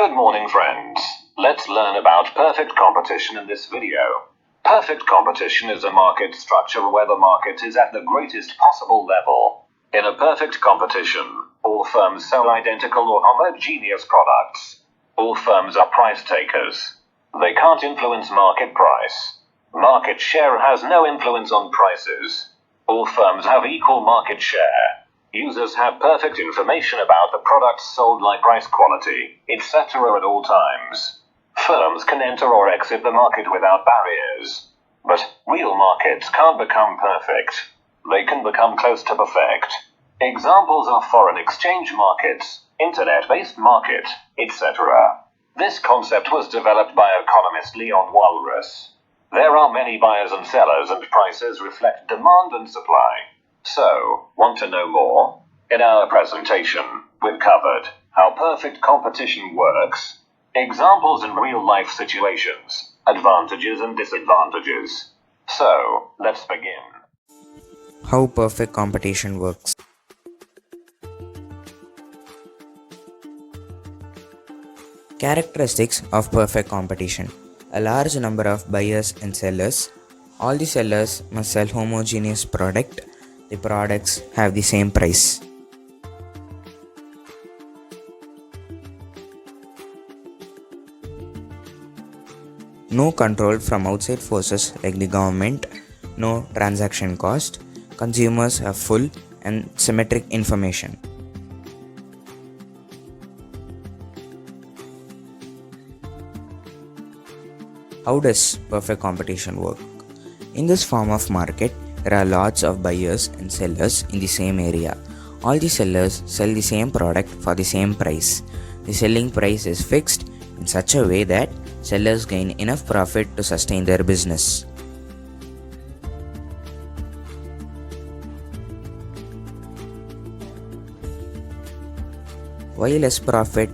Good morning, friends. Let's learn about perfect competition in this video. Perfect competition is a market structure where the market is at the greatest possible level. In a perfect competition, all firms sell identical or homogeneous products. All firms are price takers. They can't influence market price. Market share has no influence on prices. All firms have equal market share. Users have perfect information about the products sold, like price, quality, etc. at all times. Firms can enter or exit the market without barriers. But real markets can't become perfect. They can become close to perfect. Examples are foreign exchange markets, internet-based market, etc. This concept was developed by economist Leon Walras. There are many buyers and sellers, and prices reflect demand and supply. So, want to know more? In our presentation, we've covered how perfect competition works, examples in real-life situations, advantages and disadvantages. So, let's begin. How perfect competition works. Characteristics of perfect competition. A large number of buyers and sellers. All the sellers must sell homogeneous product. The products have the same price. No control from outside forces like the government. No transaction cost. Consumers have full and symmetric information. How does perfect competition work? In this form of market, there are lots of buyers and sellers in the same area. All the sellers sell the same product for the same price. The selling price is fixed in such a way that sellers gain enough profit to sustain their business. Why less profit?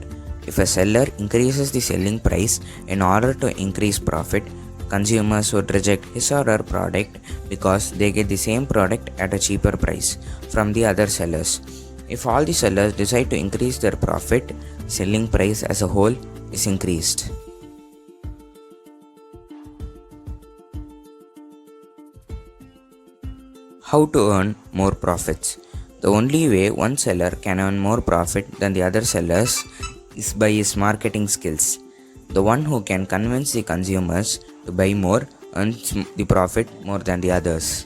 If a seller increases the selling price in order to increase profit, consumers would reject his or her product because they get the same product at a cheaper price from the other sellers. If all the sellers decide to increase their profit, selling price as a whole is increased. How to earn more profits? The only way one seller can earn more profit than the other sellers is by his marketing skills. The one who can convince the consumers to buy more earns the profit more than the others.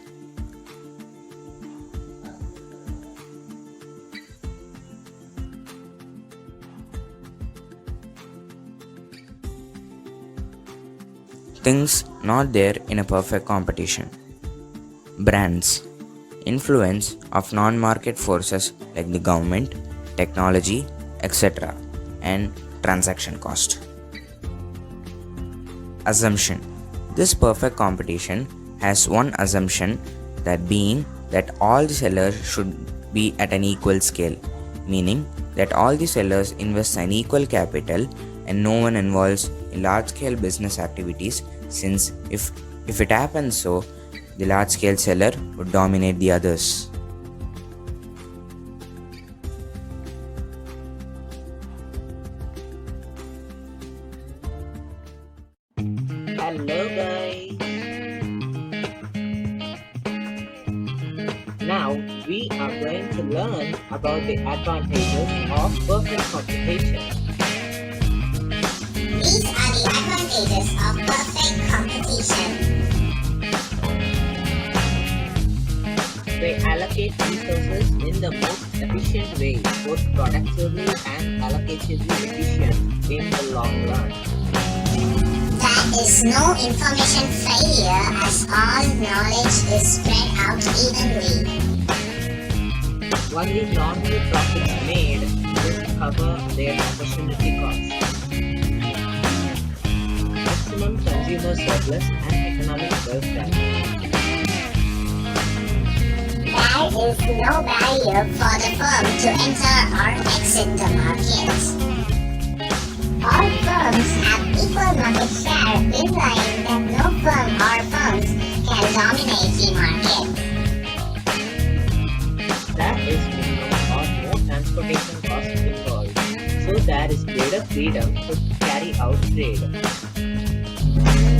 Things not there in a perfect competition. Brands. Influence of non-market forces like the government, technology, etc. and transaction cost. Assumption. This perfect competition has one assumption, that being that all the sellers should be at an equal scale, meaning that all the sellers invest an equal capital and no one involves in large-scale business activities, since if it happens so, the large-scale seller would dominate the others. Hello guys! Now we are going to learn about the advantages of perfect competition. These are the advantages of perfect competition. They allocate resources in the most efficient way, both productively and allocatively efficient in the long run. There is no information failure as all knowledge is spread out evenly. Only nominal profits made will cover their opportunity cost. Maximum consumer surplus and economic welfare. There is no barrier for the firm to enter or exit the market. All firms have equal market share, implying that no firm or firms can dominate the market. There is minimum or no transportation cost involved, so that there is greater freedom to carry out trade.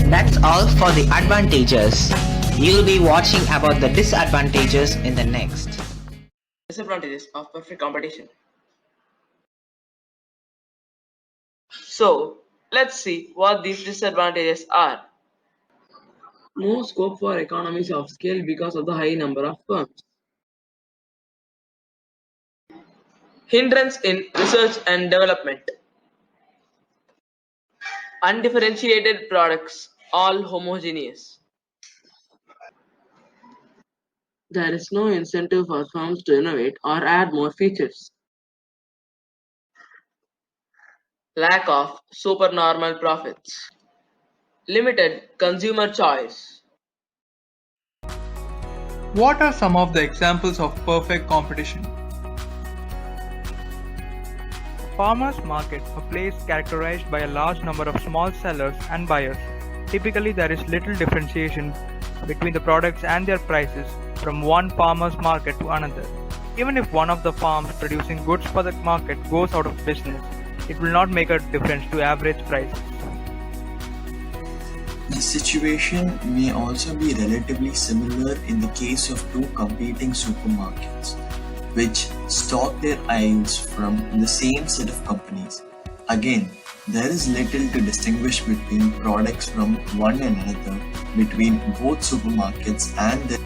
That's all for the advantages. We'll be watching about the disadvantages in the next. Disadvantages of perfect competition. So, let's see what these disadvantages are. No scope for economies of scale because of the high number of firms. Hindrance in research and development. Undifferentiated products, all homogeneous. There is no incentive for firms to innovate or add more features. Lack of supernormal profits. Limited consumer choice. What are some of the examples of perfect competition? Farmers market, a place characterized by a large number of small sellers and buyers. Typically, there is little differentiation between the products and their prices from one farmer's market to another. Even if one of the farms producing goods for the market goes out of business, it will not make a difference to average prices. The situation may also be relatively similar in the case of two competing supermarkets, which stock their aisles from the same set of companies. Again, there is little to distinguish between products from one another between both supermarkets and their.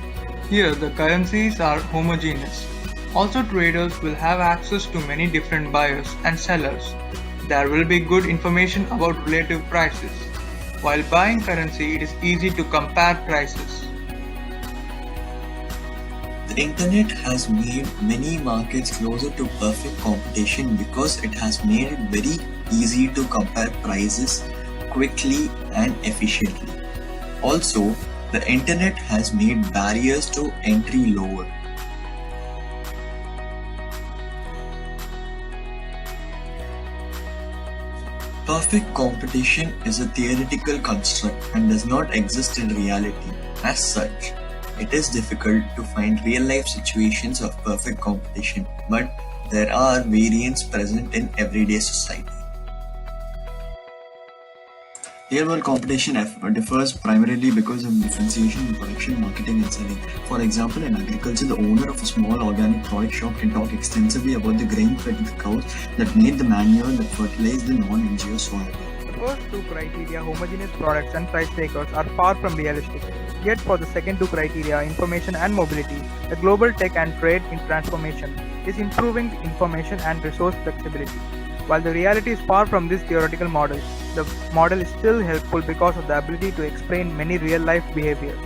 Here, the currencies are homogeneous. Also, traders will have access to many different buyers and sellers. There will be good information about relative prices. While buying currency, it is easy to compare prices. The internet has made many markets closer to perfect competition because it has made it very easy to compare prices quickly and efficiently. Also, the internet has made barriers to entry lower. Perfect competition is a theoretical construct and does not exist in reality. As such, it is difficult to find real-life situations of perfect competition, but there are variants present in everyday society. Real-world competition differs primarily because of differentiation in production, marketing, and selling. For example, in agriculture, the owner of a small organic product shop can talk extensively about the grain-fed cows that made the manure that fertilized the non-NGO soil. The first two criteria, homogeneous products and price takers, are far from realistic. Yet for the second two criteria, information and mobility, the global tech and trade in transformation is improving information and resource flexibility. While the reality is far from this theoretical model, the model is still helpful because of the ability to explain many real-life behaviors.